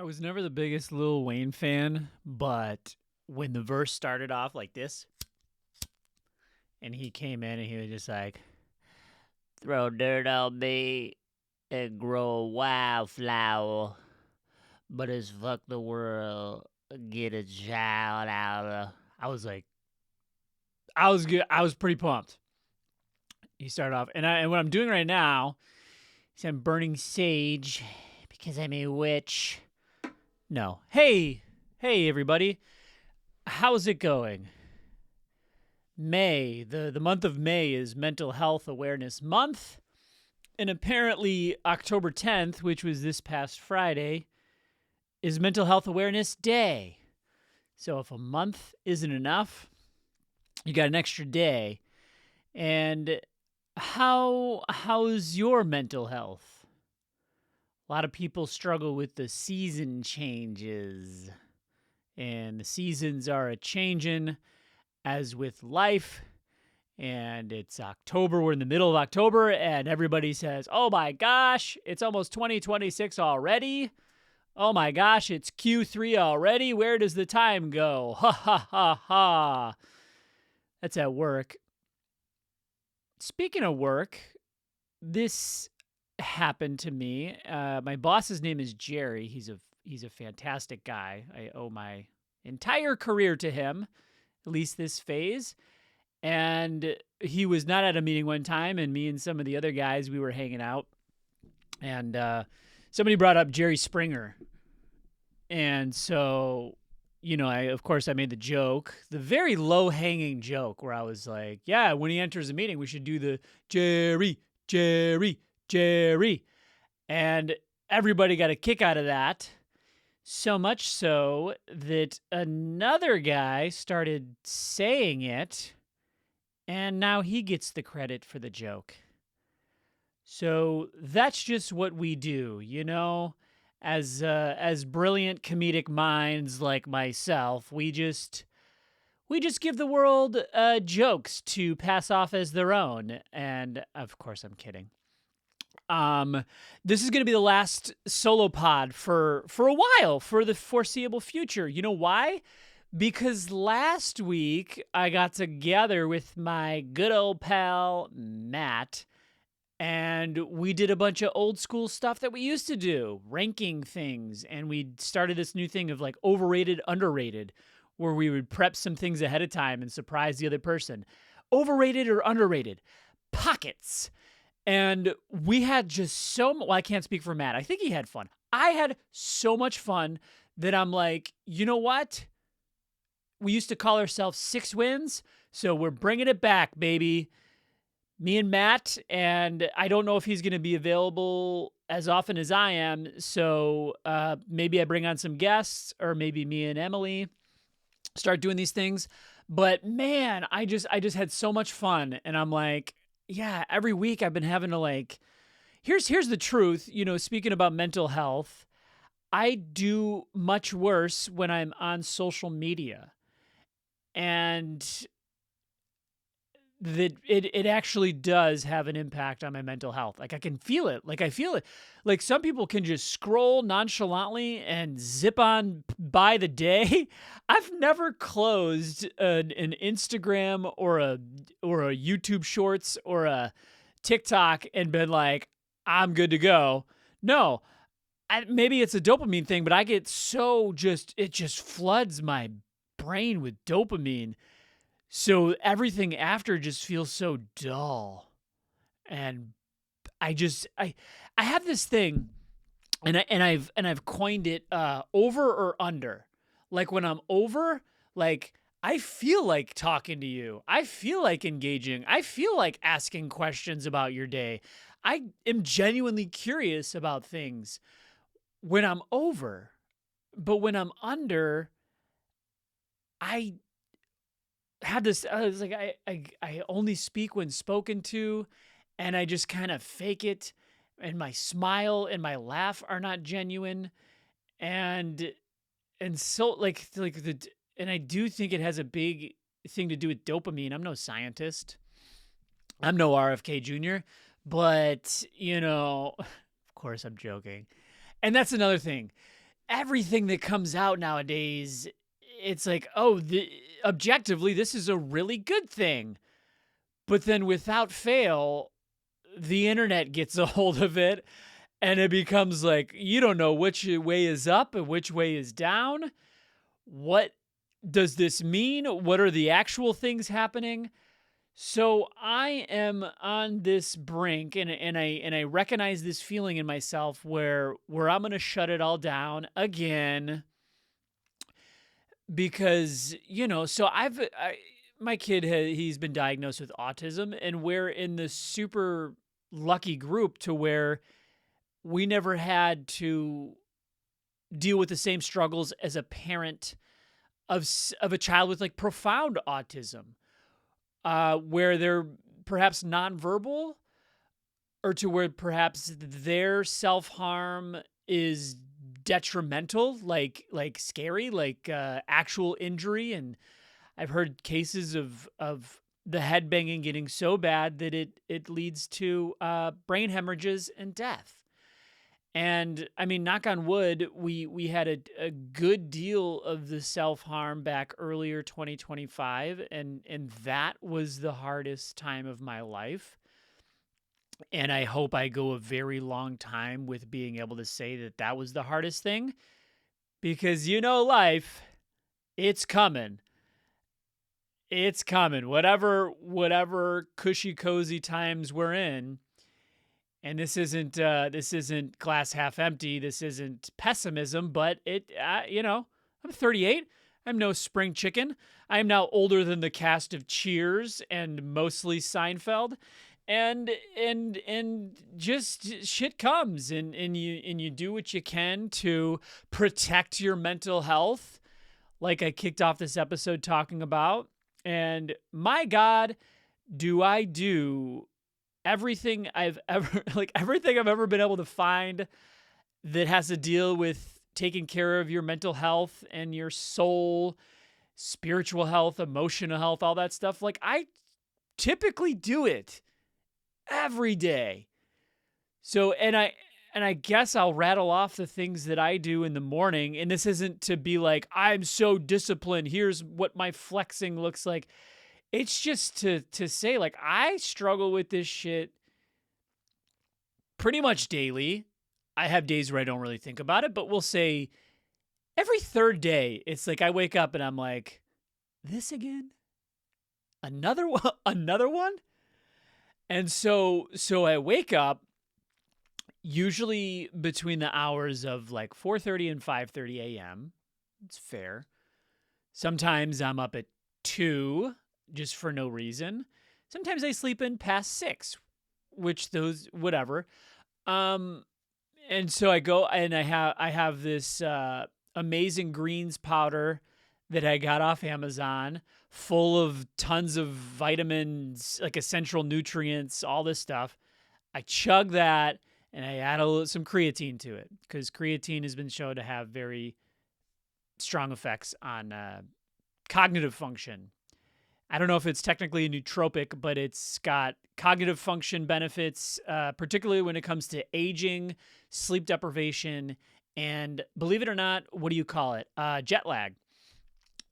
I was never the biggest Lil Wayne fan, but when the verse started off like this, and he came in and he was just like, throw dirt on me and grow a wildflower, but as fuck the world, get a child out of. I was like, I was good. I was pretty pumped. He started off, and what I'm doing right now is I'm burning sage because I'm a witch. No. Hey, everybody. How's it going? May, the month of May is Mental Health Awareness Month. And apparently, October 10th, which was this past Friday, is Mental Health Awareness Day. So if a month isn't enough, you got an extra day. And how's your mental health? A lot of people struggle with the season changes. And the seasons are a changin', as with life. And it's October. We're in the middle of October, and everybody says, oh my gosh, it's almost 2026 already. Oh my gosh, it's Q3 already. Where does the time go? Ha ha ha ha. That's at work. Speaking of work, this happened to me. My boss's name is Jerry. He's a fantastic guy. I owe my entire career to him, at least this phase. And he was not at a meeting one time, and me and some of the other guys, we were hanging out. And somebody brought up Jerry Springer. And so, of course, I made the joke, the very low-hanging joke where I was like, yeah, when he enters a meeting, we should do the Jerry, Jerry, Jerry. And everybody got a kick out of that. So much so that another guy started saying it, and now he gets the credit for the joke. So that's just what we do, as brilliant comedic minds like myself, we just give the world jokes to pass off as their own. And of course, I'm kidding. This is going to be the last solo pod for a while, for the foreseeable future. You know why? Because last week I got together with my good old pal, Matt, and we did a bunch of old school stuff that we used to do, ranking things. And we started this new thing of like overrated, underrated, where we would prep some things ahead of time and surprise the other person. Overrated or underrated? Pockets. And we had just well, I can't speak for Matt. I think he had fun. I had so much fun that I'm like, you know what? We used to call ourselves Six Wins, so we're bringing it back, baby. Me and Matt, and I don't know if he's going to be available as often as I am, so maybe I bring on some guests, or maybe me and Emily start doing these things. But man, I just had so much fun, and I'm like, yeah, every week I've been having to like, here's the truth, speaking about mental health, I do much worse when I'm on social media. And that it actually does have an impact on my mental health. Like I can feel it. Like I feel it. Like some people can just scroll nonchalantly and zip on by the day. I've never closed an Instagram or a YouTube Shorts or a TikTok and been like, I'm good to go. No, maybe it's a dopamine thing, but I get it just floods my brain with dopamine. So everything after just feels so dull. And I have this thing, and I've coined it over or under. Like when I'm over, like I feel like talking to you. I feel like engaging. I feel like asking questions about your day. I am genuinely curious about things when I'm over. But when I'm under, I had this, I was like, I only speak when spoken to, and I just kind of fake it, and my smile and my laugh are not genuine, and so and I do think it has a big thing to do with dopamine. I'm no scientist. I'm no RFK Jr., but of course I'm joking. And that's another thing. everything that comes out nowadays, it's like, oh, objectively, this is a really good thing. But then without fail, the internet gets a hold of it and it becomes like, you don't know which way is up and which way is down. What does this mean? What are the actual things happening? So I am on this brink, and I recognize this feeling in myself where I'm gonna shut it all down again because so my kid he's been diagnosed with autism, and we're in this super lucky group to where we never had to deal with the same struggles as a parent of a child with like profound autism, where they're perhaps nonverbal, or to where perhaps their self-harm is detrimental, like scary, like actual injury. And I've heard cases of the head banging getting so bad that it leads to brain hemorrhages and death. And I mean, knock on wood, we had a good deal of the self-harm back earlier 2025, and that was the hardest time of my life. And I hope I go a very long time with being able to say that that was the hardest thing, because life, it's coming. It's coming. Whatever cushy cozy times we're in. And this isn't glass half empty. This isn't pessimism, but I'm 38. I'm no spring chicken. I am now older than the cast of Cheers and mostly Seinfeld. And just shit comes, and you do what you can to protect your mental health, like I kicked off this episode talking about. And my God, do I do everything I've ever been able to find that has to deal with taking care of your mental health and your soul, spiritual health, emotional health, all that stuff. Like, I typically do it every day. So, and I guess I'll rattle off the things that I do in the morning. And this isn't to be like, I'm so disciplined, here's what my flexing looks like. It's just to say, like, I struggle with this shit pretty much daily. I have days where I don't really think about it, but we'll say every third day, it's like I wake up and I'm like, this again? Another one? Another one? And so I wake up usually between the hours of like 4:30 and 5:30 a.m. It's fair. Sometimes I'm up at 2 just for no reason. Sometimes I sleep in past 6, which those whatever. And so I go and I have this amazing greens powder that I got off Amazon, full of tons of vitamins, like essential nutrients, all this stuff. I chug that and I add some creatine to it, because creatine has been shown to have very strong effects on cognitive function. I don't know if it's technically a nootropic, but it's got cognitive function benefits, particularly when it comes to aging, sleep deprivation, and believe it or not, what do you call it? Jet lag.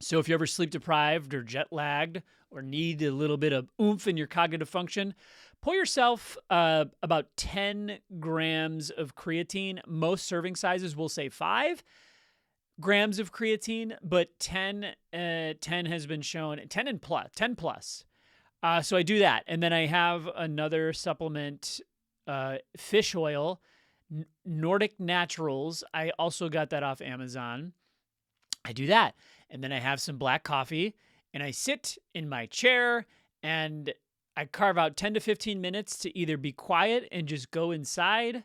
So if you're ever sleep deprived or jet lagged or need a little bit of oomph in your cognitive function, pour yourself about 10 grams of creatine. Most serving sizes will say 5 grams of creatine, but 10 has been shown, 10 plus. So I do that. And then I have another supplement, fish oil, Nordic Naturals. I also got that off Amazon. I do that. And then I have some black coffee, and I sit in my chair and I carve out 10 to 15 minutes to either be quiet and just go inside,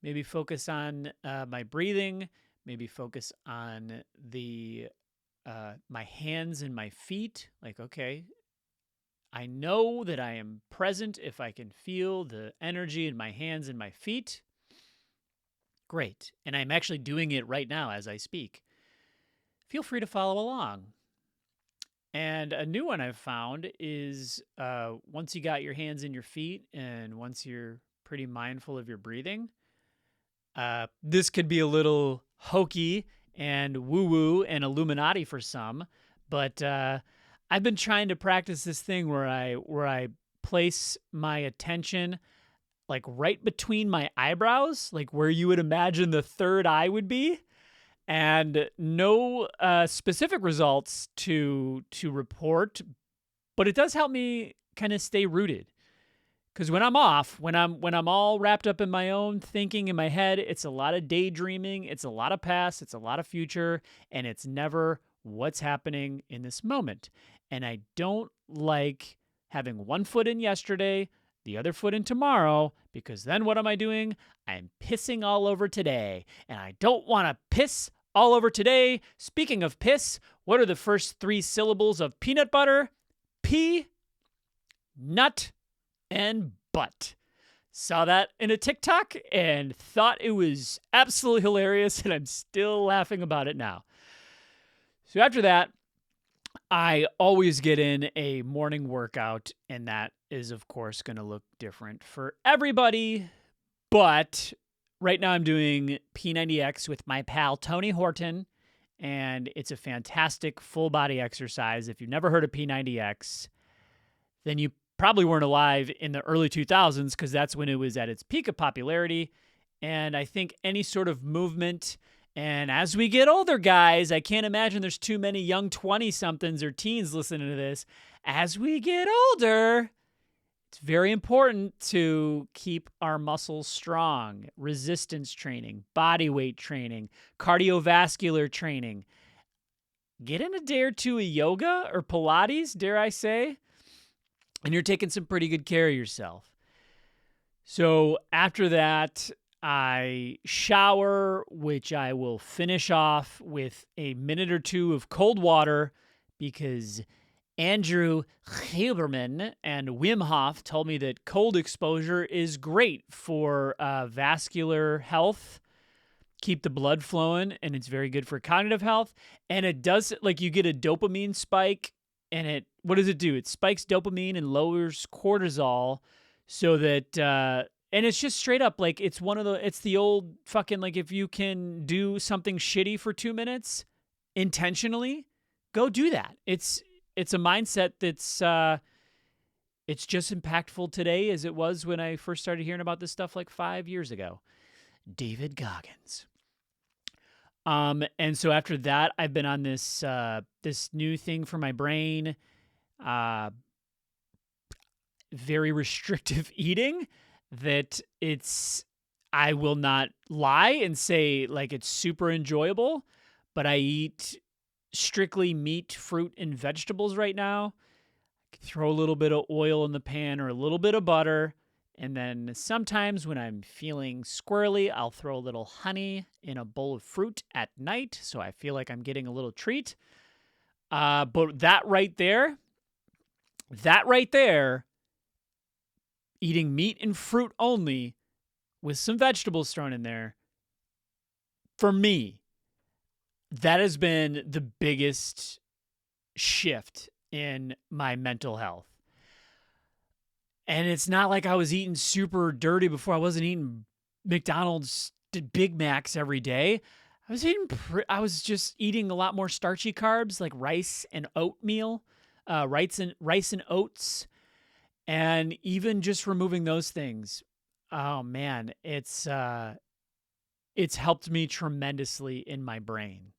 maybe focus on my breathing, maybe focus on my hands and my feet. Like, okay, I know that I am present if I can feel the energy in my hands and my feet. Great. And I'm actually doing it right now as I speak. Feel free to follow along. And a new one I've found is once you got your hands in your feet and once you're pretty mindful of your breathing, this could be a little hokey and woo-woo and Illuminati for some, but I've been trying to practice this thing where I place my attention like right between my eyebrows, like where you would imagine the third eye would be, and no specific results to report, but it does help me kind of stay rooted. Because when I'm off, when I'm all wrapped up in my own thinking in my head, it's a lot of daydreaming, it's a lot of past, it's a lot of future, and it's never what's happening in this moment. And I don't like having one foot in yesterday, the other foot in tomorrow, because then what am I doing? I'm pissing all over today, and I don't want to piss all over today. Speaking of piss, what are the first 3 syllables of peanut butter? P, nut, and butt. Saw that in a TikTok and thought it was absolutely hilarious, and I'm still laughing about it now. So after that, I always get in a morning workout, and that is, of course, going to look different for everybody. But right now I'm doing P90X with my pal Tony Horton, and it's a fantastic full body exercise. If you've never heard of P90X, then you probably weren't alive in the early 2000s, because that's when it was at its peak of popularity. And I think any sort of movement, and as we get older, guys, I can't imagine there's too many young 20-somethings or teens listening to this. As we get older, it's very important to keep our muscles strong. Resistance training, body weight training, cardiovascular training. Get in a day or two of yoga or Pilates, dare I say, and you're taking some pretty good care of yourself. So after that, I shower, which I will finish off with a minute or two of cold water, because Andrew Huberman and Wim Hof told me that cold exposure is great for vascular health, keep the blood flowing, and it's very good for cognitive health. And it does, like, you get a dopamine spike, and what does it do? It spikes dopamine and lowers cortisol, so that, and it's just straight up, like, it's the old fucking, like, if you can do something shitty for 2 minutes intentionally, go do that. It's a mindset that's, it's just impactful today as it was when I first started hearing about this stuff like 5 years ago. David Goggins. And so after that, I've been on this new thing for my brain, very restrictive eating, that I will not lie and say, like, it's super enjoyable, but I eat strictly meat, fruit, and vegetables right now. Throw a little bit of oil in the pan or a little bit of butter. And then sometimes when I'm feeling squirrely, I'll throw a little honey in a bowl of fruit at night, so I feel like I'm getting a little treat. But that right there, eating meat and fruit only with some vegetables thrown in there, for me, that has been the biggest shift in my mental health. And it's not like I was eating super dirty before. I wasn't eating McDonald's Big Macs every day. I was just eating a lot more starchy carbs, like rice and oatmeal, rice and oats, and even just removing those things. Oh man, it's helped me tremendously in my brain.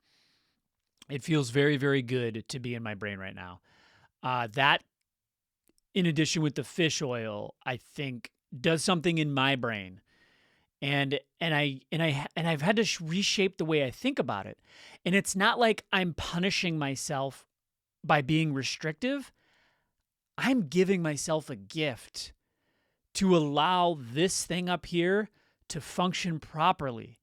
It feels very, very good to be in my brain right now. That, in addition with the fish oil, I think does something in my brain, and I've had to reshape the way I think about it. And it's not like I'm punishing myself by being restrictive. I'm giving myself a gift to allow this thing up here to function properly.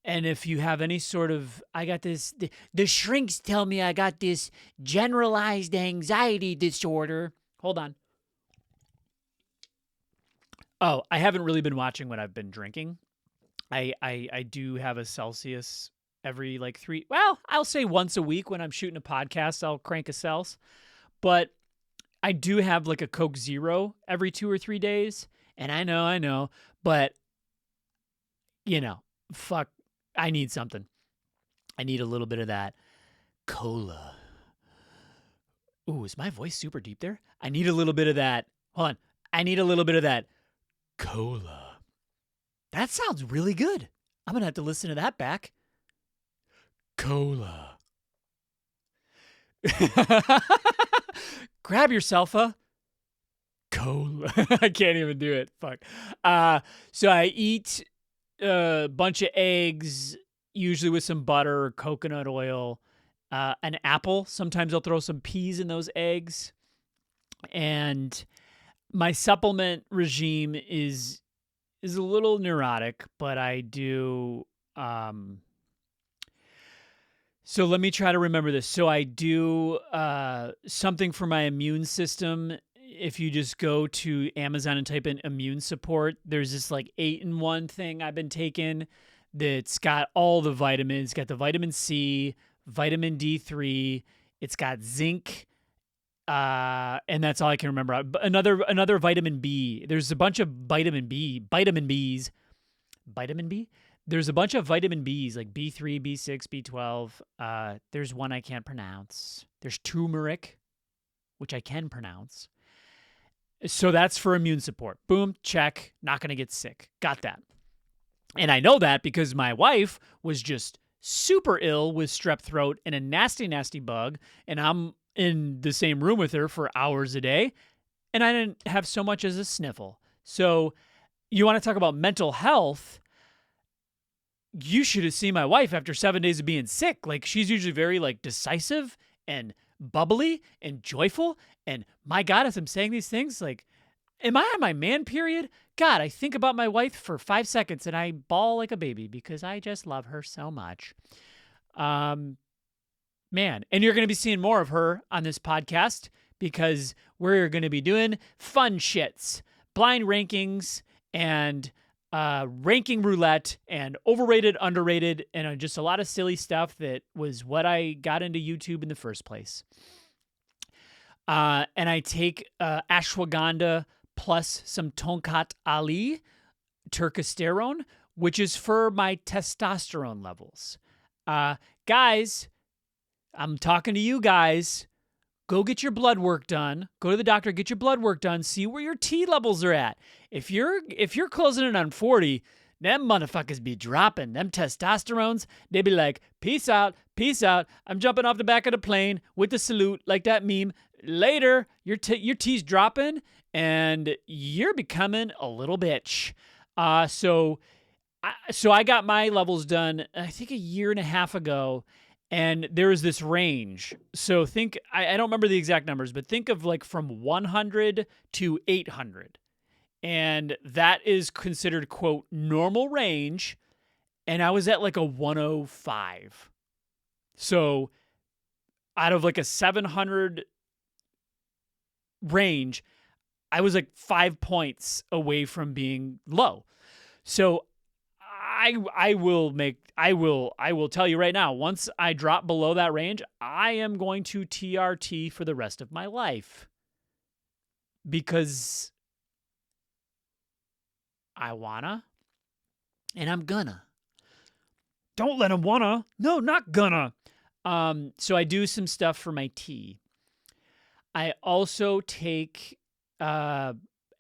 And if you have any sort of, the shrinks tell me I got this generalized anxiety disorder. Hold on. Oh, I haven't really been watching what I've been drinking. I do have a Celsius every I'll say once a week when I'm shooting a podcast, I'll crank a Celsius. But I do have like a Coke Zero every 2 or 3 days. And I know, but, fuck. I need something. I need a little bit of that cola. Ooh, is my voice super deep there? I need a little bit of that. Hold on. I need a little bit of that cola. That sounds really good. I'm going to have to listen to that back. Cola. Grab yourself a cola. I can't even do it. Fuck. So I eat a bunch of eggs, usually with some butter or coconut oil, an apple. Sometimes I'll throw some peas in those eggs. And my supplement regime is a little neurotic, but I do... So let me try to remember this. So I do something for my immune system. If you just go to Amazon and type in immune support, there's this like 8-in-1 thing I've been taking that's got all the vitamins. It's got the vitamin C, vitamin D3. It's got zinc, and that's all I can remember. Another vitamin B. There's a bunch of vitamin Bs. Vitamin B? There's a bunch of vitamin Bs, like B3, B6, B12. There's one I can't pronounce. There's turmeric, which I can pronounce. So that's for immune support. Boom, check. Not going to get sick. Got that. And I know that because my wife was just super ill with strep throat and a nasty, nasty bug. And I'm in the same room with her for hours a day. And I didn't have so much as a sniffle. So you want to talk about mental health? You should have seen my wife after 7 days of being sick. Like, she's usually very like decisive and bubbly and joyful. And my God, as I'm saying these things, like, am I on my man period? God, I think about my wife for 5 seconds and I bawl like a baby because I just love her so much. Man, and you're going to be seeing more of her on this podcast because we're going to be doing fun shits, blind rankings, and ranking roulette, and overrated, underrated, and just a lot of silly stuff that was what I got into YouTube in the first place. And I take ashwagandha plus some tonkat ali, turcosterone, which is for my testosterone levels. Guys, I'm talking to you guys. Go get your blood work done. Go to the doctor, get your blood work done. See where your T levels are at. If you're closing in on 40, them motherfuckers be dropping. Them testosterones, they be like, peace out, peace out. I'm jumping off the back of the plane with the salute, like that meme. Later, your T's dropping, and you're becoming a little bitch. So I got my levels done, I think a year and a half ago. And there is this range. So think, I don't remember the exact numbers, but think of like from 100 to 800. And that is considered, quote, normal range. And I was at like a 105. So out of like a 700 range, I was like 5 points away from being low. So I will tell you right now, once I drop below that range, I am going to TRT for the rest of my life. Because I wanna, and I'm gonna. Don't let him wanna. No, not gonna. So I do some stuff for my T. I also take L-theanine,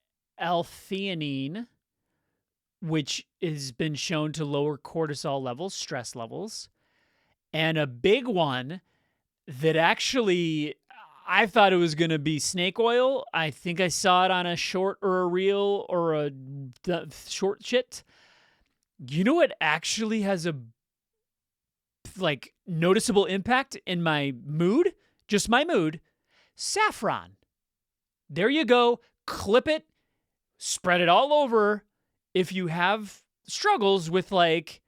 which has been shown to lower cortisol levels, stress levels. And a big one that actually, I thought it was going to be snake oil. I think I saw it on a short or a reel or a short shit. You know what actually has a like noticeable impact in my mood? Just my mood. Saffron. There you go. Clip it. Spread it all over. If you have struggles with like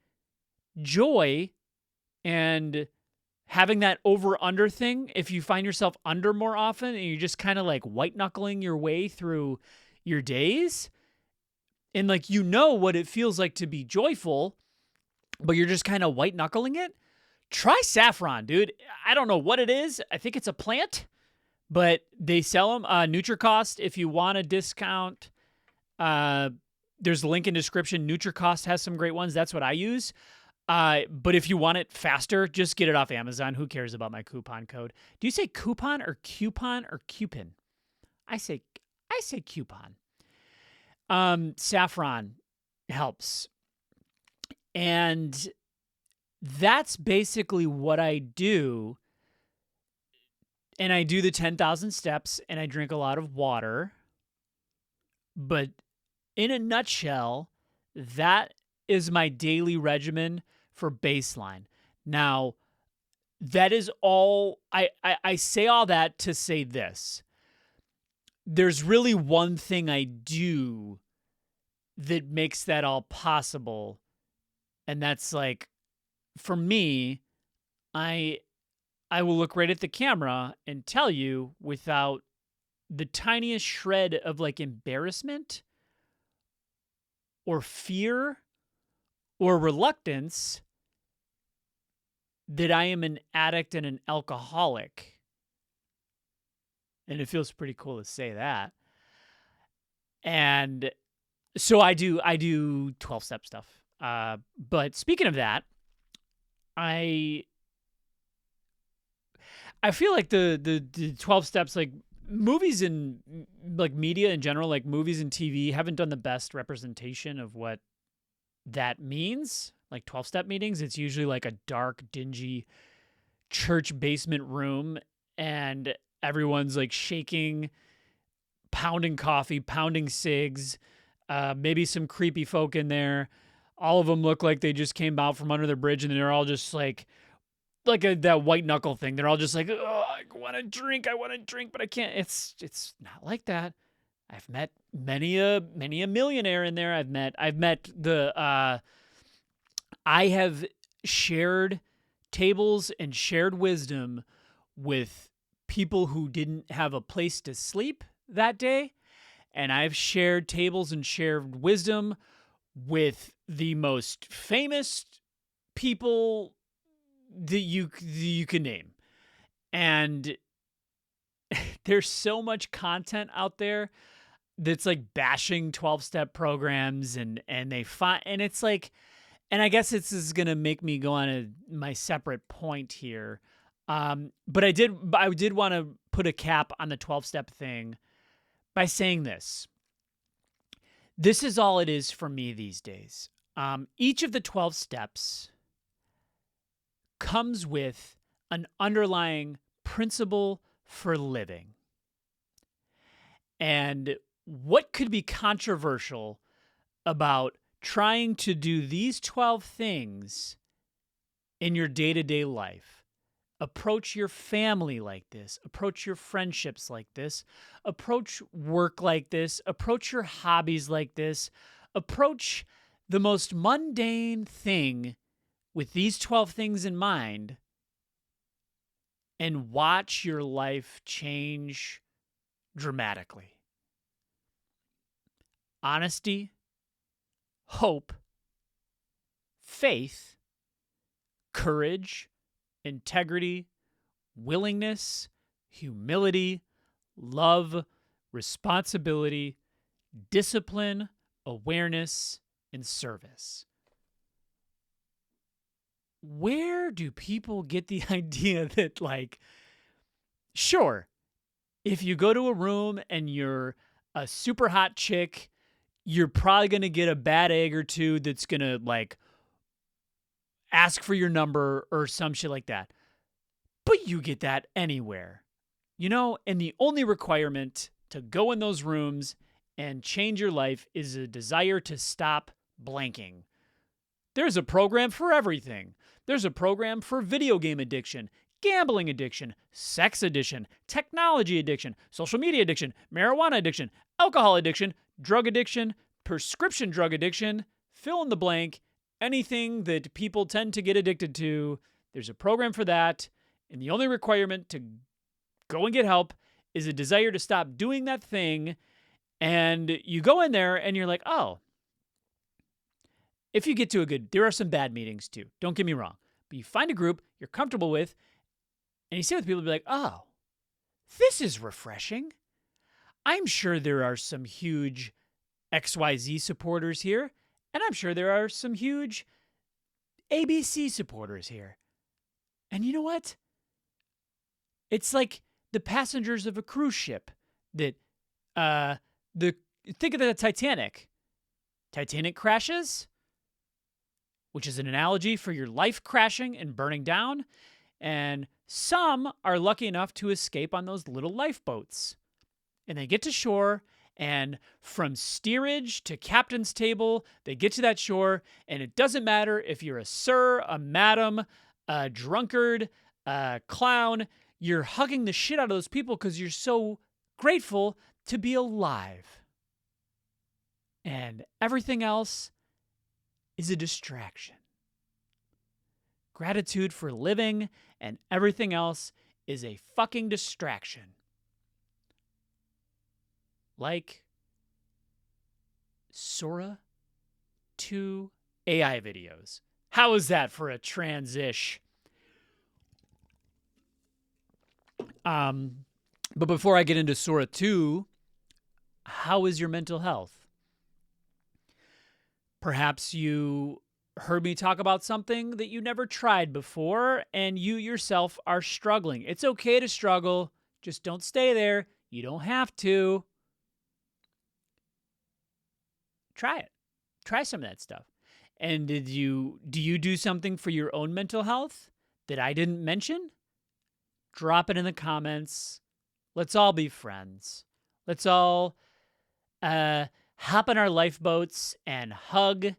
joy and having that over-under thing, if you find yourself under more often and you're just kind of like white-knuckling your way through your days, and like you know what it feels like to be joyful, but you're just kind of white-knuckling it, try saffron, dude. I don't know what it is. I think it's a plant, but they sell them. NutriCost, if you want a discount, there's a link in description. NutriCost has some great ones. That's what I use. But if you want it faster, just get it off Amazon. Who cares about my coupon code? Do you say coupon or coupon or coupon? I say coupon. Saffron helps. And that's basically what I do. And I do the 10,000 steps and I drink a lot of water. But in a nutshell, that is my daily regimen for baseline. Now, that is all. I say all that to say this. There's really one thing I do that makes that all possible. And that's like, for me, I will look right at the camera and tell you without the tiniest shred of like embarrassment or fear or reluctance that I am an addict and an alcoholic. And it feels pretty cool to say that. And so I do 12-step stuff. But speaking of that, I feel like the 12 steps, like movies and like media in general, like movies and TV haven't done the best representation of what that means. Like 12-step meetings, it's usually like a dark, dingy church basement room and everyone's like shaking, pounding coffee, pounding cigs, maybe some creepy folk in there. All of them look like they just came out from under the bridge and they're all just like that white knuckle thing. They're all just like, oh, I want to drink, but I can't. It's not like that. I've met many a millionaire in there. I have shared tables and shared wisdom with people who didn't have a place to sleep that day. And I've shared tables and shared wisdom with the most famous people that you can name. And there's so much content out there that's like bashing 12-step programs and it's like, and I guess this is going to make me go on my separate point here. But I did want to put a cap on the 12-step thing by saying this. This is all it is for me these days. Each of the 12 steps comes with an underlying principle for living. And what could be controversial about trying to do these 12 things in your day-to-day life? Approach your family like this. Approach your friendships like this. Approach work like this. Approach your hobbies like this. Approach the most mundane thing with these 12 things in mind and watch your life change dramatically. Honesty, hope, faith, courage, integrity, willingness, humility, love, responsibility, discipline, awareness, and service. Where do people get the idea that, like, sure, if you go to a room and you're a super hot chick, you're probably going to get a bad egg or two that's going to, like, ask for your number or some shit like that. But you get that anywhere, you know? And the only requirement to go in those rooms and change your life is a desire to stop blanking. There's a program for everything. There's a program for video game addiction, gambling addiction, sex addiction, technology addiction, social media addiction, marijuana addiction, alcohol addiction, drug addiction, prescription drug addiction, fill in the blank. Anything that people tend to get addicted to, there's a program for that. And the only requirement to go and get help is a desire to stop doing that thing. And you go in there and you're like, oh, if you get to there are some bad meetings too. Don't get me wrong. But you find a group you're comfortable with and you sit with people and be like, oh, this is refreshing. I'm sure there are some huge XYZ supporters here. And I'm sure there are some huge ABC supporters here. And you know what? It's like the passengers of a cruise ship that, think of the Titanic. Titanic crashes, which is an analogy for your life crashing and burning down. And some are lucky enough to escape on those little lifeboats. And they get to shore, and from steerage to captain's table, they get to that shore, and it doesn't matter if you're a sir, a madam, a drunkard, a clown, you're hugging the shit out of those people because you're so grateful to be alive. And everything else is a distraction. Gratitude for living and everything else is a fucking distraction. Like Sora 2 AI videos. How is that for a transish? But before I get into Sora 2, how is your mental health? Perhaps you heard me talk about something that you never tried before and you yourself are struggling. It's okay to struggle. Just don't stay there. You don't have to. Try it. Try some of that stuff. And do you do something for your own mental health that I didn't mention? Drop it in the comments. Let's all be friends. Let's all hop on our lifeboats and hug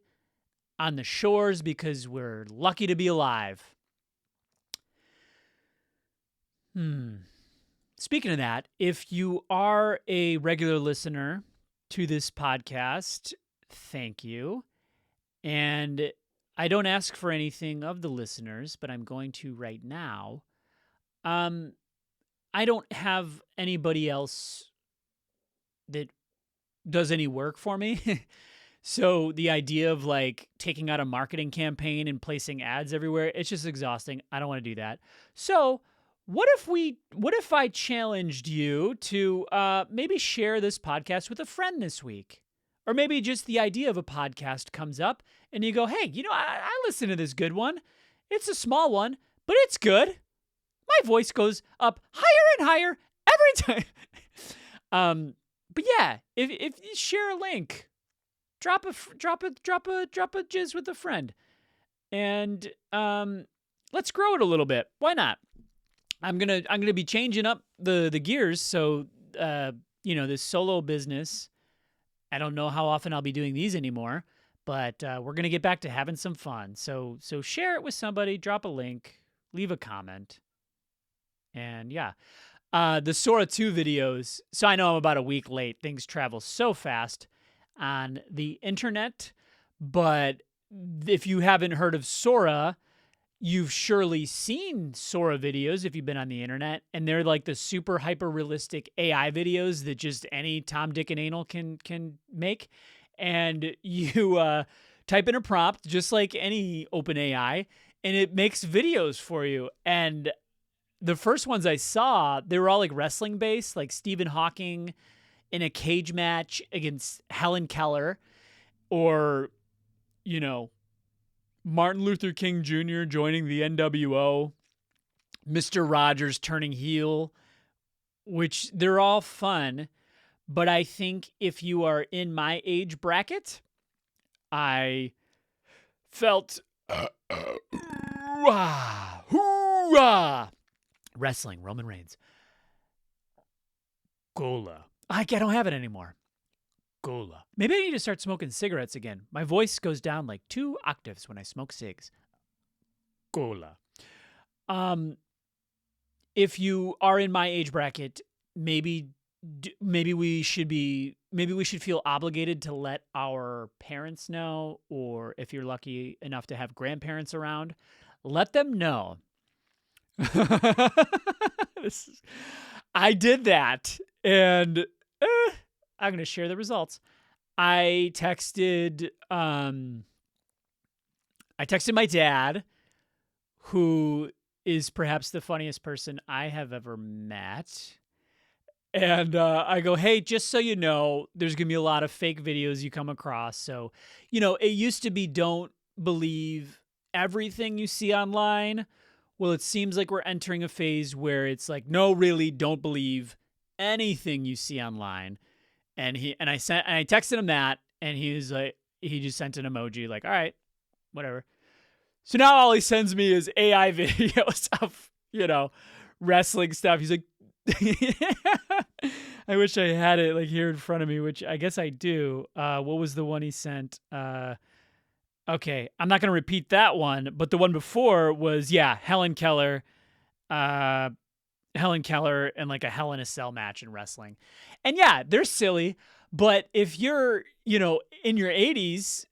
on the shores because we're lucky to be alive. Speaking of that, if you are a regular listener to this podcast, thank you. And I don't ask for anything of the listeners, but I'm going to right now. I don't have anybody else that does any work for me. So the idea of like taking out a marketing campaign and placing ads everywhere, it's just exhausting. I don't want to do that. So what if I challenged you to maybe share this podcast with a friend this week? Or maybe just the idea of a podcast comes up and you go, hey, I listen to this good one. It's a small one, but it's good. My voice goes up higher and higher every time. But yeah, if you share a link, drop a jizz with a friend, and let's grow it a little bit. Why not? I'm gonna be changing up the gears. So this solo business, I don't know how often I'll be doing these anymore, but we're gonna get back to having some fun. So share it with somebody, drop a link, leave a comment. And yeah, the Sora 2 videos. So I know I'm about a week late. Things travel so fast on the internet. But if you haven't heard of Sora, you've surely seen Sora videos if you've been on the internet. And they're like the super hyper realistic AI videos that just any Tom, Dick, and Anal can make. And you type in a prompt just like any open AI, and it makes videos for you. And the first ones I saw, they were all like wrestling based, like Stephen Hawking in a cage match against Helen Keller, or, Martin Luther King Jr. joining the NWO, Mr. Rogers turning heel, which they're all fun. But I think if you are in my age bracket, I felt wrestling, Roman Reigns. Cola. I don't have it anymore. Cola. Maybe I need to start smoking cigarettes again. My voice goes down like 2 octaves when I smoke cigs. Cola. If you are in my age bracket, maybe we should feel obligated to let our parents know, or if you're lucky enough to have grandparents around, let them know. I did that, and I'm going to share the results. I texted my dad, who is perhaps the funniest person I have ever met. And I go, hey, just so you know, there's going to be a lot of fake videos you come across. So, it used to be don't believe everything you see online. Well, it seems like we're entering a phase where it's like, no, really, don't believe anything you see online. And I texted him that, and he was like, he just sent an emoji like, all right, whatever. So now all he sends me is AI videos of, wrestling stuff. He's like, I wish I had it like here in front of me, which I guess I do. What was the one he sent? Okay, I'm not going to repeat that one, but the one before was, Helen Keller and like a Hell in a Cell match in wrestling. And yeah, they're silly, but if you're, in your 80s,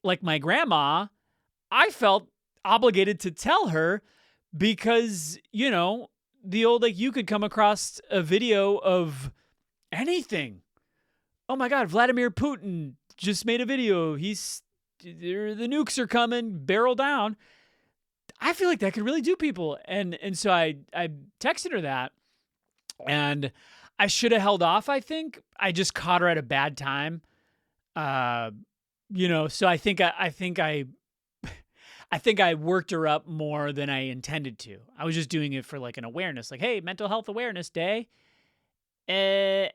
like my grandma, I felt obligated to tell her because, the old, like, you could come across a video of anything. Oh my God, Vladimir Putin just made a video. The nukes are coming, barrel down. I feel like that could really do people. And so I texted her that, and I should have held off. I think I just caught her at a bad time. So I think I worked her up more than I intended to. I was just doing it for like an awareness, like, hey, mental health awareness day. I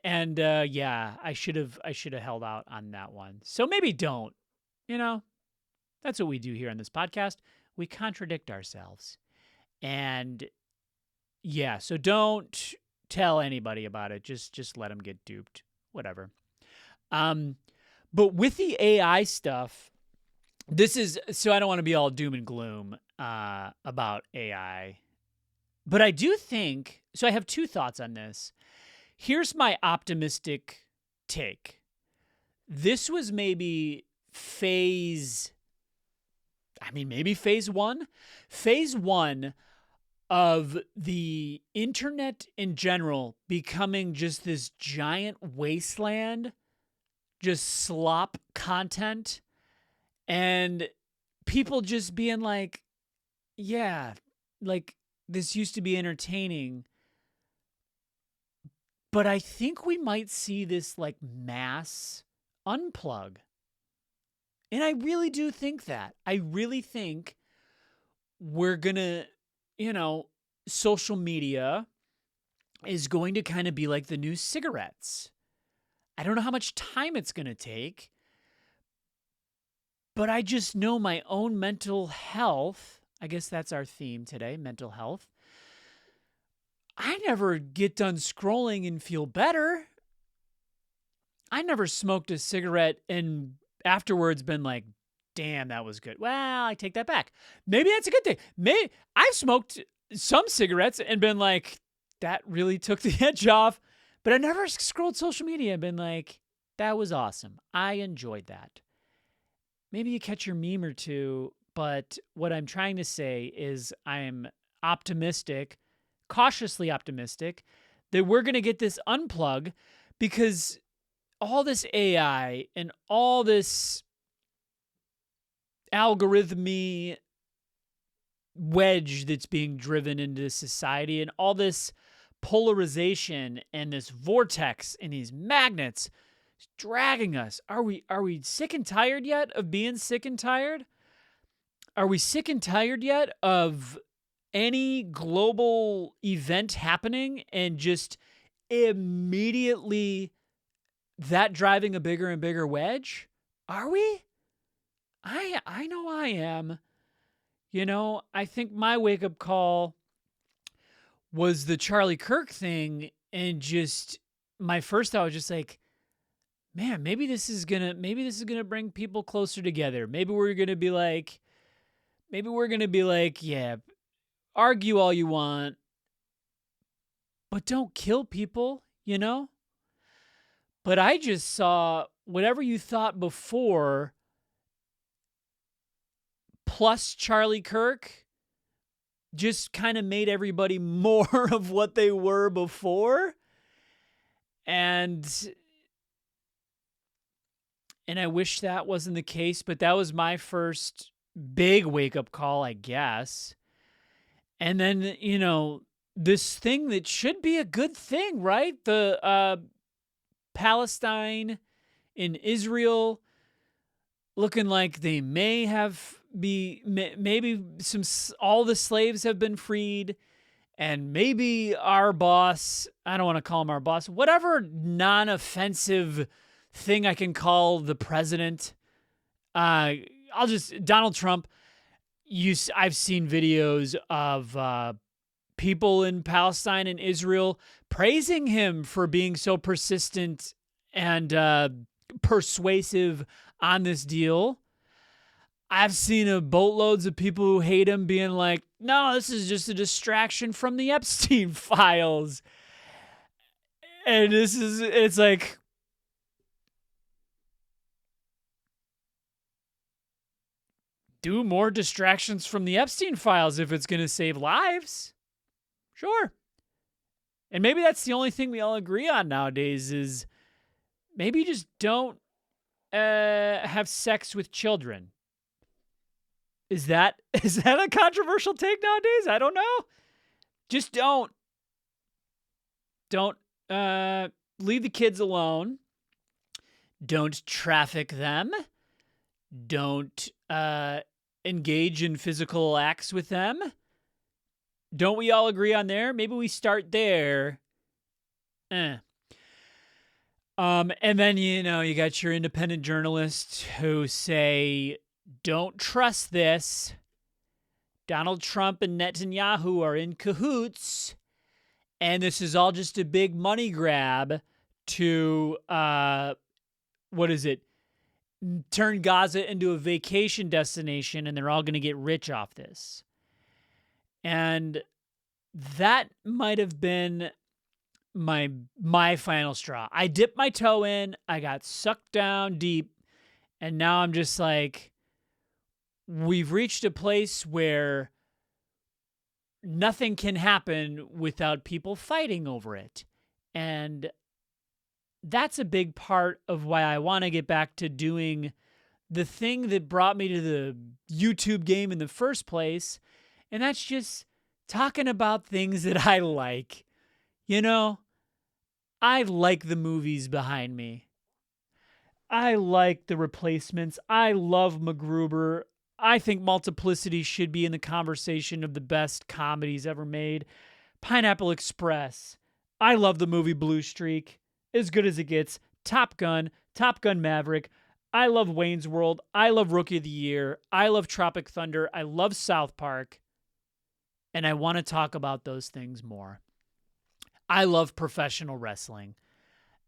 should have held out on that one. So maybe don't, that's what we do here on this podcast. We contradict ourselves. And so don't tell anybody about it. Just let them get duped, whatever. But with the AI stuff, so I don't want to be all doom and gloom about AI, but I do think, so I have two thoughts on this. Here's my optimistic take. This was maybe phase one. Phase one of the internet in general becoming just this giant wasteland, just slop content. And people just being like, yeah, like this used to be entertaining. But I think we might see this like mass unplug. And I really do think that. I really think we're going to, social media is going to kind of be like the new cigarettes. I don't know how much time it's going to take. But I just know my own mental health. I guess that's our theme today, mental health. I never get done scrolling and feel better. I never smoked a cigarette and afterwards been like, damn, that was good. Well, I take that back. Maybe that's a good thing. Maybe I've smoked some cigarettes and been like, that really took the edge off. But I never scrolled social media and been like, that was awesome. I enjoyed that. Maybe you catch your meme or two, but what I'm trying to say is I'm optimistic, cautiously optimistic, that we're going to get this unplug because all this AI and all this algorithmy wedge that's being driven into society and all this polarization and this vortex and these magnets dragging us. Are we sick and tired yet of being sick and tired? Are we sick and tired yet of any global event happening and just immediately that driving a bigger and bigger wedge? Are we? I know I am. I think my wake-up call was the Charlie Kirk thing, and just my first thought was just like, man, maybe this is gonna bring people closer together. Maybe we're gonna be like, yeah, argue all you want, but don't kill people, But I just saw whatever you thought before, plus Charlie Kirk, just kind of made everybody more of what they were before. And I wish that wasn't the case, but that was my first big wake-up call, I guess. And then, this thing that should be a good thing, right? The Palestine and Israel looking like they may have maybe all the slaves have been freed, and maybe our boss, I don't want to call him our boss, whatever non-offensive thing I can call the president, Donald Trump. I've seen videos of people in Palestine and Israel praising him for being so persistent and persuasive on this deal. I've seen boatloads of people who hate him being like, no, this is just a distraction from the Epstein files. And it's like, do more distractions from the Epstein files if it's going to save lives. Sure. And maybe that's the only thing we all agree on nowadays is maybe just don't have sex with children. Is that a controversial take nowadays? I don't know. Just don't. Don't leave the kids alone. Don't traffic them. Don't engage in physical acts with them. Don't we all agree on there? Maybe we start there. And then, you got your independent journalists who say, don't trust this. Donald Trump and Netanyahu are in cahoots. And this is all just a big money grab to, turn Gaza into a vacation destination, and they're all going to get rich off this. And that might have been my final straw. I dipped my toe in, I got sucked down deep, and now I'm just like, we've reached a place where nothing can happen without people fighting over it. And that's a big part of why I want to get back to doing the thing that brought me to the YouTube game in the first place. And that's just talking about things that I like. I like the movies behind me. I like The Replacements. I love MacGruber. I think Multiplicity should be in the conversation of the best comedies ever made. Pineapple Express. I love the movie Blue Streak. As good as it gets. Top Gun Maverick. I love Wayne's World. I love Rookie of the Year. I love Tropic Thunder. I love South Park. And I want to talk about those things more. I love professional wrestling.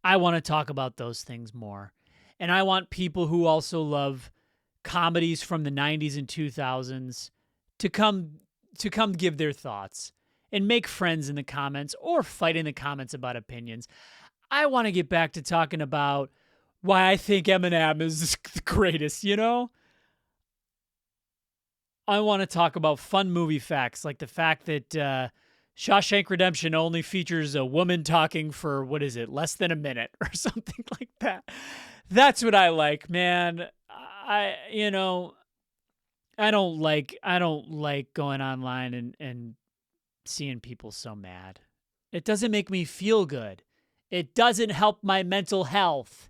I want to talk about those things more. And I want people who also love comedies from the 90s and 2000s to come give their thoughts and make friends in the comments or fight in the comments about opinions. I want to get back to talking about why I think Eminem is the greatest, I want to talk about fun movie facts, like the fact that Shawshank Redemption only features a woman talking for, less than a minute or something like that. That's what I like, man. I don't like going online and seeing people so mad. It doesn't make me feel good. It doesn't help my mental health.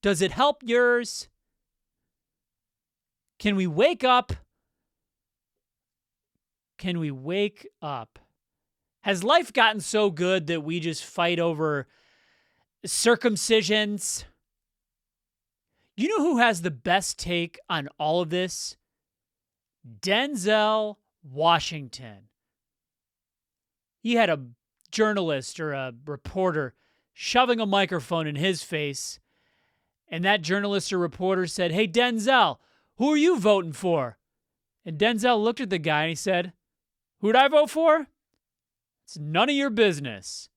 Does it help yours? Can we wake up? Can we wake up? Has life gotten so good that we just fight over circumcisions? You know who has the best take on all of this? Denzel Washington. He had a journalist or a reporter shoving a microphone in his face, and that journalist or reporter said, "Hey, Denzel, who are you voting for?" And Denzel looked at the guy and he said, "Who'd I vote for? It's none of your business."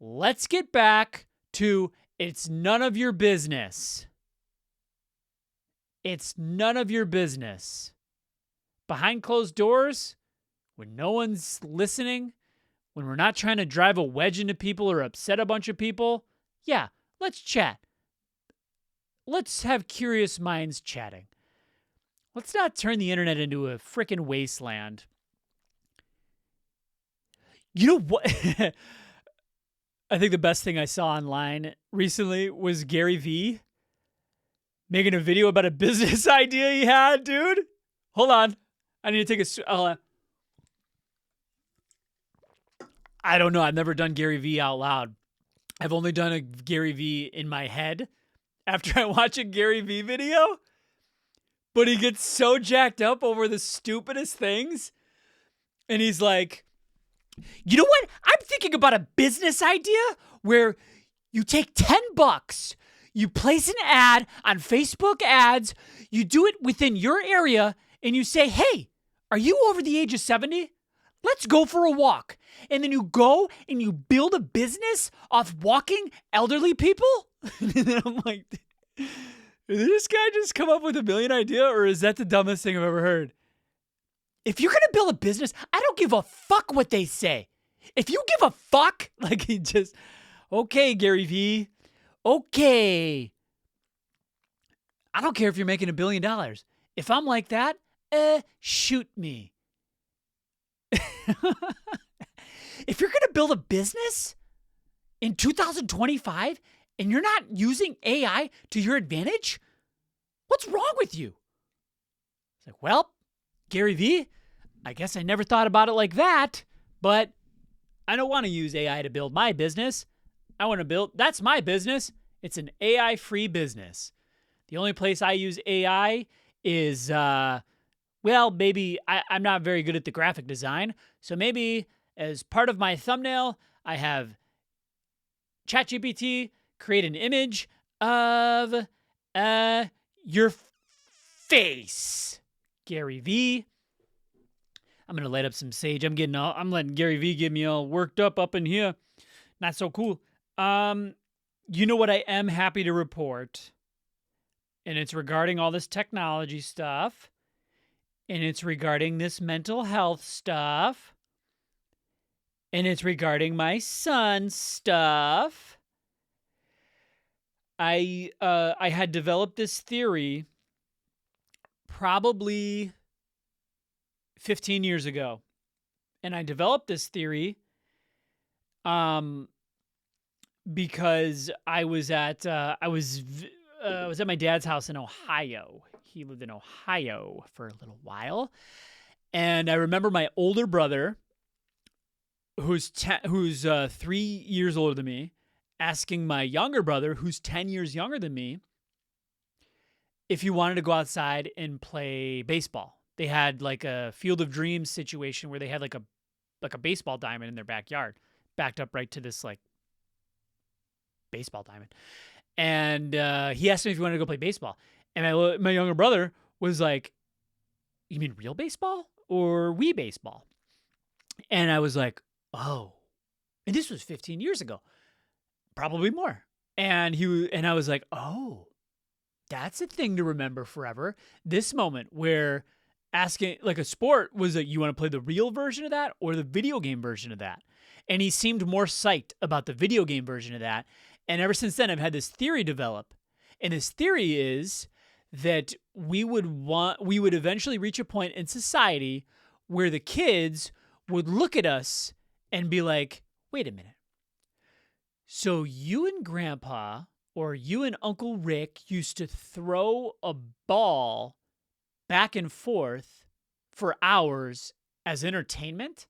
Let's get back to it's none of your business. It's none of your business. Behind closed doors, when no one's listening, when we're not trying to drive a wedge into people or upset a bunch of people, yeah, let's chat. Let's have curious minds chatting. Let's not turn the internet into a frickin' wasteland. You know what? I think the best thing I saw online recently was Gary Vee making a video about a business idea he had, dude. Hold on. I need to take hold on. I don't know. I've never done Gary Vee out loud. I've only done a Gary Vee in my head after I watch a Gary Vee video. But he gets so jacked up over the stupidest things. And he's like, you know what? I'm thinking about a business idea where you take $10, you place an ad on Facebook ads, you do it within your area, and you say, hey, are you over the age of 70? Let's go for a walk. And then you go and you build a business off walking elderly people? And then I'm like, did this guy just come up with a million idea, or is that the dumbest thing I've ever heard? If you're going to build a business, I don't give a fuck what they say. If you give a fuck, like he just, okay, Gary Vee, okay. I don't care if you're making $1 billion. If I'm like that, shoot me. If you're going to build a business in 2025 and you're not using AI to your advantage, what's wrong with you? It's like, well, Gary Vee, I guess I never thought about it like that, but I don't want to use AI to build my business. I want to build, that's my business. It's an AI-free business. The only place I use AI is, well, maybe I'm not very good at the graphic design. So maybe as part of my thumbnail, I have ChatGPT create an image of your face, Gary Vee. I'm going to light up some sage. I'm letting Gary Vee get me all worked up in here. Not so cool. You know what I am happy to report? And it's regarding all this technology stuff. And it's regarding this mental health stuff. And it's regarding my son's stuff. I had developed this theory probably 15 years ago. And I developed this theory because I was at my dad's house in Ohio. He lived in Ohio for a little while. And I remember my older brother, who's 3 years older than me, asking my younger brother, who's 10 years younger than me, if he wanted to go outside and play baseball. They had like a Field of Dreams situation where they had like a baseball diamond in their backyard, backed up right to this like baseball diamond. And he asked me if he wanted to go play baseball. And my younger brother was like, you mean real baseball or Wii baseball? And I was like, oh. And this was 15 years ago. Probably more. And I was like, oh, that's a thing to remember forever. This moment where asking, like a sport, was that you want to play the real version of that or the video game version of that? And he seemed more psyched about the video game version of that. And ever since then, I've had this theory develop. And this theory is that we would eventually reach a point in society where the kids would look at us and be like, wait a minute. So you and Grandpa or you and Uncle Rick used to throw a ball back and forth for hours as entertainment?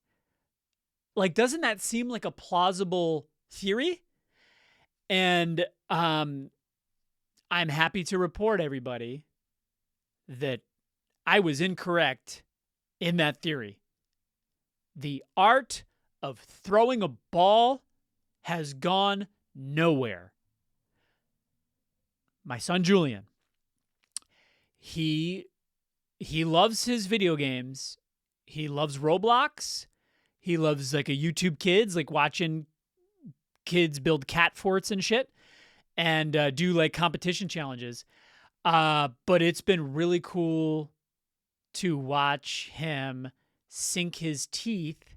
Like, doesn't that seem like a plausible theory? And I'm happy to report, everybody, that I was incorrect in that theory. The art of throwing a ball has gone nowhere. My son Julian, he loves his video games. He loves Roblox. He loves like a YouTube Kids, like watching kids build cat forts and shit and do like competition challenges. But it's been really cool to watch him sink his teeth,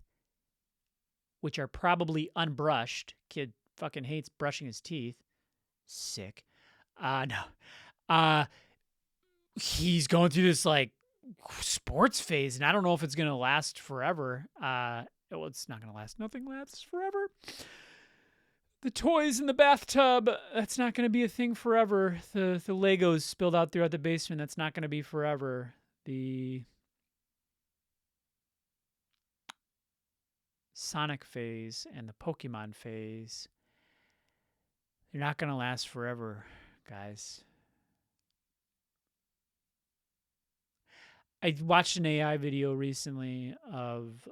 which are probably unbrushed. Kid fucking hates brushing his teeth. Sick. No. He's going through this like sports phase, and I don't know if it's going to last forever. Well, it's not going to last. Nothing lasts forever. The toys in the bathtub, that's not going to be a thing forever. The Legos spilled out throughout the basement, that's not going to be forever. The Sonic phase and the Pokemon phase, they're not going to last forever, guys. I watched an AI video recently of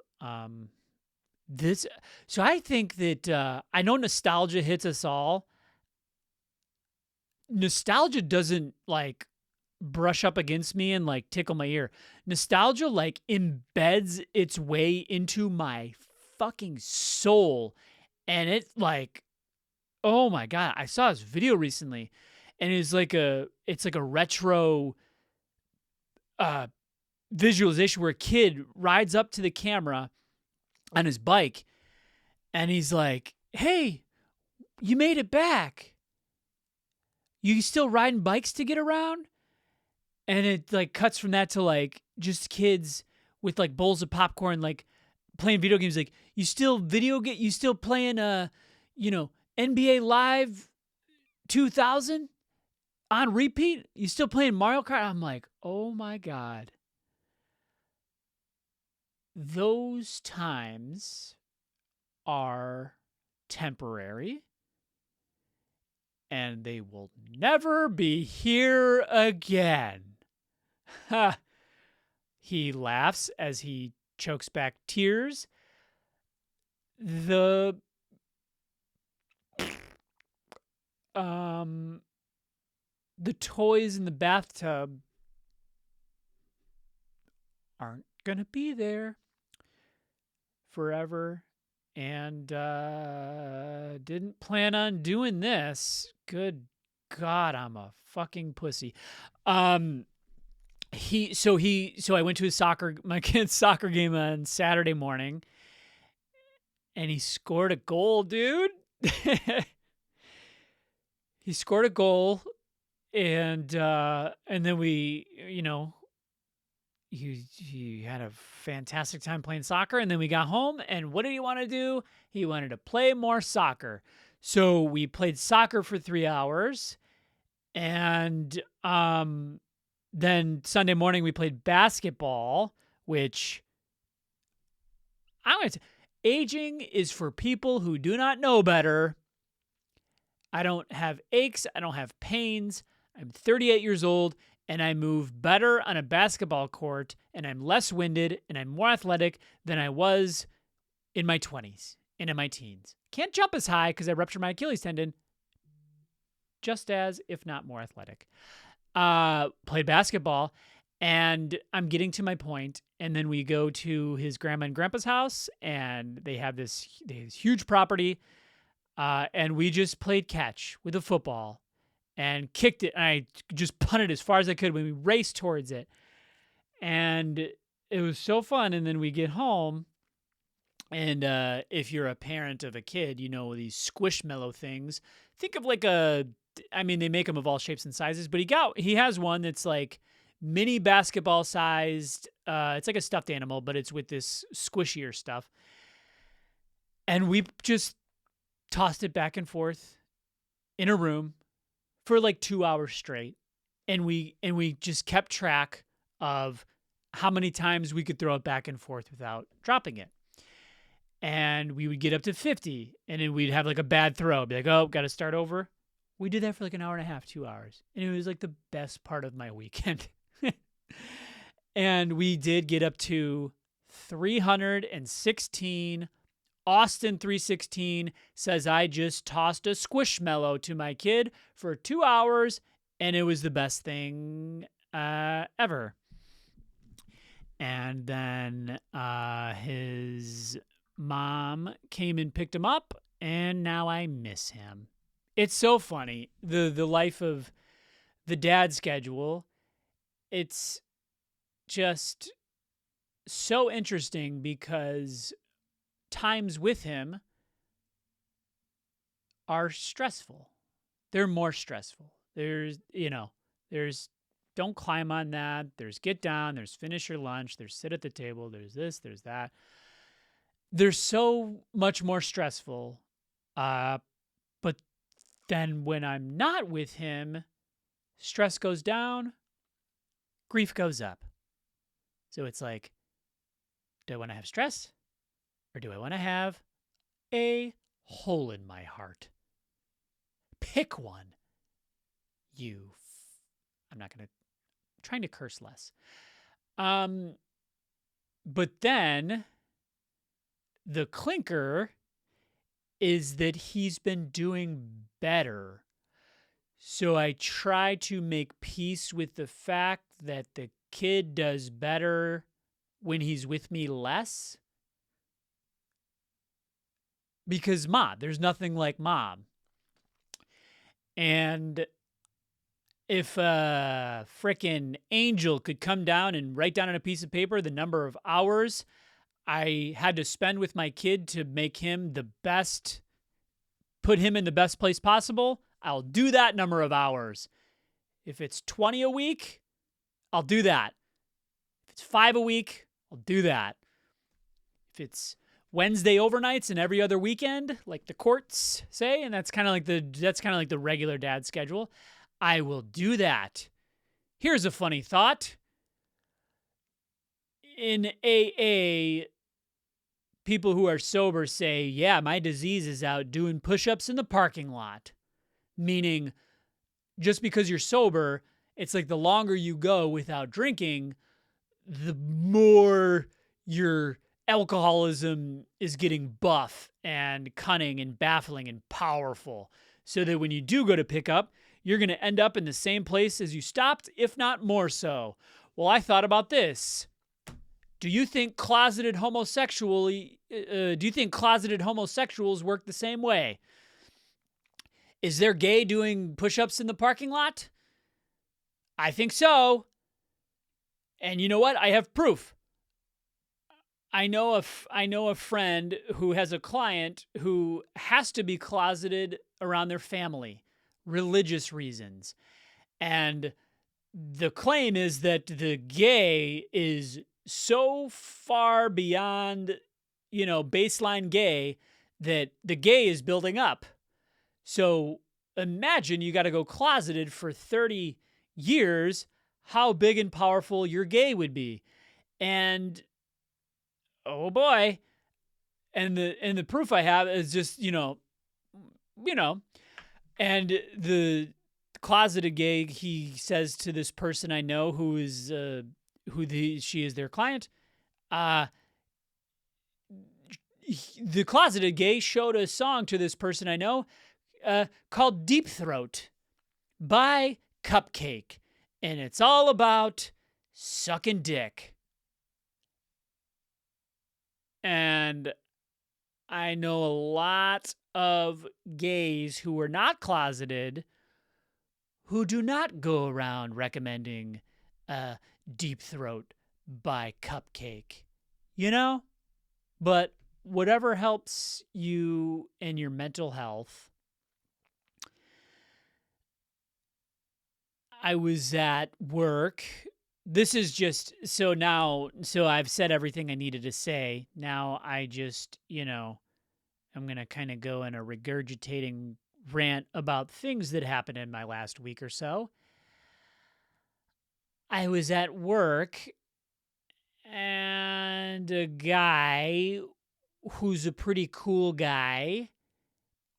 this. So I think that I know nostalgia hits us all. Nostalgia doesn't like brush up against me and like tickle my ear. Nostalgia like embeds its way into my fucking soul. And it like, oh my God, I saw this video recently and it's like a retro visualization where a kid rides up to the camera on his bike and he's like, "Hey, you made it back. You still riding bikes to get around?" And it like cuts from that to like just kids with like bowls of popcorn, like playing video games. Like, you still playing NBA Live 2000 on repeat? You still playing Mario Kart? I'm like, oh my God. Those times are temporary and they will never be here again. Ha! He laughs as he chokes back tears. The toys in the bathtub aren't gonna be there forever, and didn't plan on doing this. Good God, I'm a fucking pussy. So I went to my kid's soccer game on Saturday morning, and he scored a goal, dude. He scored a goal, and then we, he had a fantastic time playing soccer, and then we got home, and what did he want to do? He wanted to play more soccer. So we played soccer for 3 hours, and then Sunday morning we played basketball, which I'm going to say, aging is for people who do not know better. I don't have aches. I don't have pains. I'm 38 years old, and I move better on a basketball court, and I'm less winded, and I'm more athletic than I was in my 20s and in my teens. Can't jump as high because I ruptured my Achilles tendon. Just as, if not more athletic. Played basketball, and I'm getting to my point, and then we go to his grandma and grandpa's house, and they have this huge property, and we just played catch with a football and kicked it, and I just punted as far as I could when we raced towards it, and it was so fun. And then we get home, and if you're a parent of a kid, you know these Squishmallow things. Think of like they make them of all shapes and sizes, but he has one that's like mini basketball sized. It's like a stuffed animal, but it's with this squishier stuff. And we just tossed it back and forth in a room for like 2 hours straight. And we just kept track of how many times we could throw it back and forth without dropping it. And we would get up to 50, and then we'd have like a bad throw. Be like, oh, got to start over. We did that for like an hour and a half, 2 hours. And it was like the best part of my weekend. And we did get up to 316. Austin 316 says, I just tossed a Squishmallow to my kid for 2 hours, and it was the best thing ever. And then his mom came and picked him up, and now I miss him. It's so funny. The life of the dad schedule. It's just so interesting because times with him are stressful. They're more stressful. There's don't climb on that. There's get down. There's finish your lunch. There's sit at the table. There's this. There's that. They're so much more stressful. But then when I'm not with him, stress goes down, grief goes up. So it's like, do I want to have stress or do I want to have a hole in my heart? Pick one. I'm not going to, trying to curse less. But then the clinker is that he's been doing better. So I try to make peace with the fact that the kid does better when he's with me less. Because mom, there's nothing like mom. And if a frickin' angel could come down and write down on a piece of paper the number of hours I had to spend with my kid to make him the best, put him in the best place possible, I'll do that number of hours. If it's 20 a week, I'll do that. If it's 5 a week, I'll do that. If it's Wednesday overnights and every other weekend, like the courts say, and that's kind of like the regular dad schedule, I will do that. Here's a funny thought. In AA, people who are sober say, yeah, my disease is out doing push-ups in the parking lot. Meaning, just because you're sober, it's like the longer you go without drinking, the more your alcoholism is getting buff and cunning and baffling and powerful. So that when you do go to pick up, you're going to end up in the same place as you stopped, if not more so. Well, I thought about this. Do you think closeted homosexuals work the same way? Is there gay doing push-ups in the parking lot? I think so. And you know what? I have proof. I know a friend who has a client who has to be closeted around their family, religious reasons. And the claim is that the gay is so far beyond, baseline gay that the gay is building up. So imagine you got to go closeted for 30 years, how big and powerful your gay would be. And oh boy. And the proof I have is just, and the closeted gay, he says to this person I know who is she is their client, the closeted gay showed a song to this person I know called Deep Throat by Cupcake. And it's all about sucking dick. And I know a lot of gays who are not closeted who do not go around recommending Deep Throat by Cupcake. But whatever helps you in your mental health. I was at work. This is just, so I've said everything I needed to say. Now I just, I'm going to kind of go in a regurgitating rant about things that happened in my last week or so. I was at work and a guy who's a pretty cool guy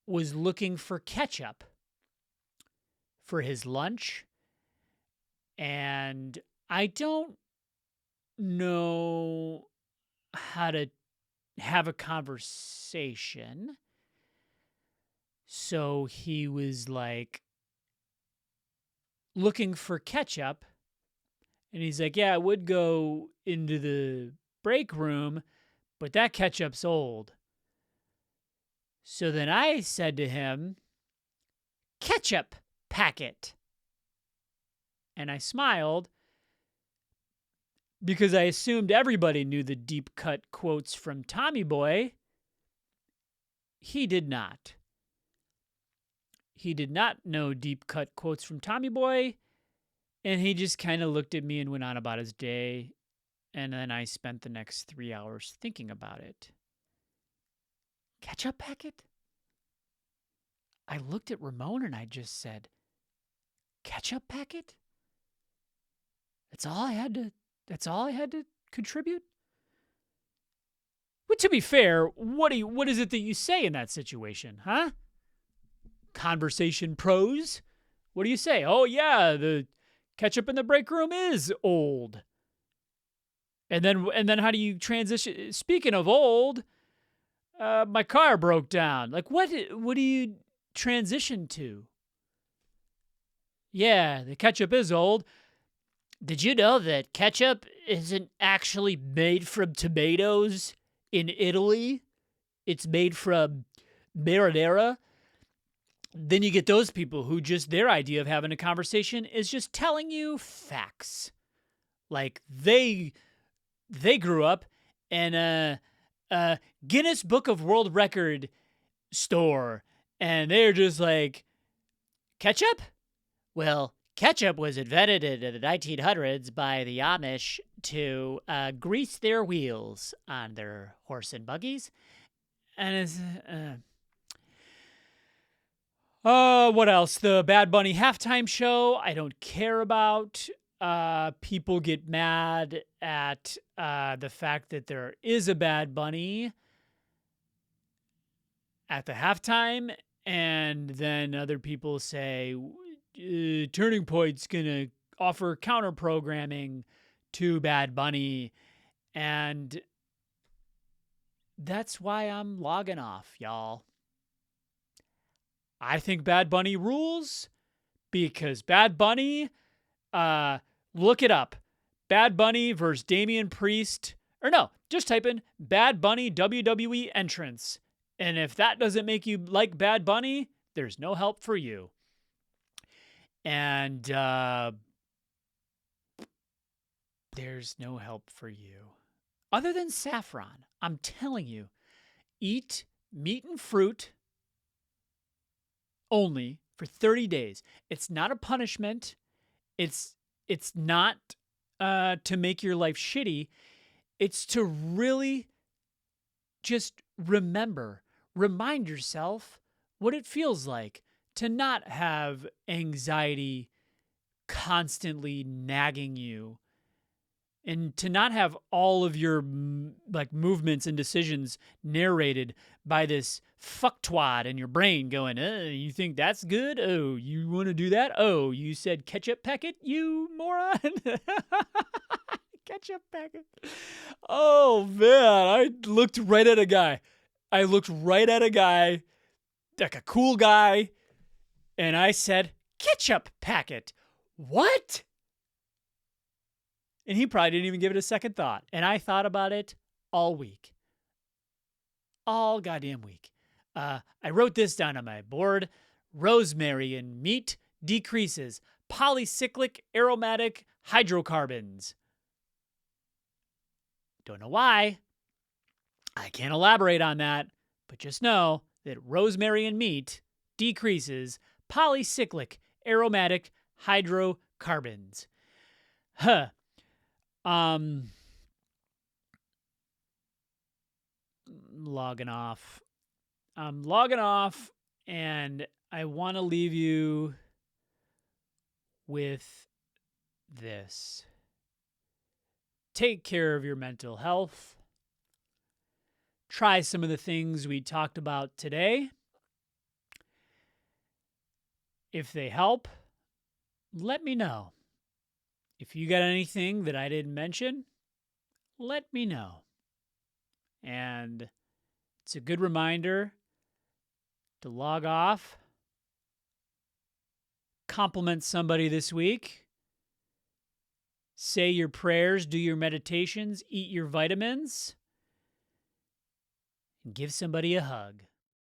was looking for ketchup for his lunch. And I don't know how to have a conversation. So he was like looking for ketchup. And he's like, yeah, I would go into the break room, but that ketchup's old. So then I said to him, ketchup packet. And I smiled because I assumed everybody knew the deep cut quotes from Tommy Boy. He did not. He did not know deep cut quotes from Tommy Boy. And he just kind of looked at me and went on about his day. And then I spent the next 3 hours thinking about it. Ketchup packet? I looked at Ramon and I just said, ketchup packet? That's all I had to contribute? Well, to be fair, what is it that you say in that situation, huh? Conversation pros? What do you say? Oh yeah, the ketchup in the break room is old. And then how do you transition? Speaking of old, my car broke down. Like what do you transition to? Yeah, the ketchup is old. Did you know that ketchup isn't actually made from tomatoes in Italy? It's made from marinara. Then you get those people who just their idea of having a conversation is just telling you facts. Like they grew up in a Guinness Book of World Record store and they're just like, ketchup? Well, ketchup was invented in the 1900s by the Amish to grease their wheels on their horse and buggies. And it's, what else? The Bad Bunny halftime show, I don't care about. People get mad at the fact that there is a Bad Bunny at the halftime, and then other people say Turning Point's gonna offer counter programming to Bad Bunny, and that's why I'm logging off, y'all. I think Bad Bunny rules because Bad Bunny, look it up. Bad Bunny versus Damian Priest. Or no, just type in Bad Bunny WWE entrance. And if that doesn't make you like Bad Bunny, there's no help for you. And there's no help for you. Other than saffron, I'm telling you, eat meat and fruit only for 30 days. It's not a punishment. It's not to make your life shitty. It's to really just remind yourself what it feels like to not have anxiety constantly nagging you and to not have all of your movements and decisions narrated by this fucktwad in your brain going, you think that's good? Oh, you want to do that? Oh, you said ketchup packet, you moron. Ketchup packet. Oh, man. I looked right at a guy. Like a cool guy. And I said, ketchup packet. What? And he probably didn't even give it a second thought. And I thought about it all week. All goddamn week. I wrote this down on my board. Rosemary in meat decreases polycyclic aromatic hydrocarbons. Don't know why. I can't elaborate on that. But just know that rosemary in meat decreases polycyclic aromatic hydrocarbons. Huh. Logging off. I'm logging off, and I want to leave you with this. Take care of your mental health. Try some of the things we talked about today. If they help, let me know. If you got anything that I didn't mention, let me know. And it's a good reminder to log off, compliment somebody this week, say your prayers, do your meditations, eat your vitamins, and give somebody a hug.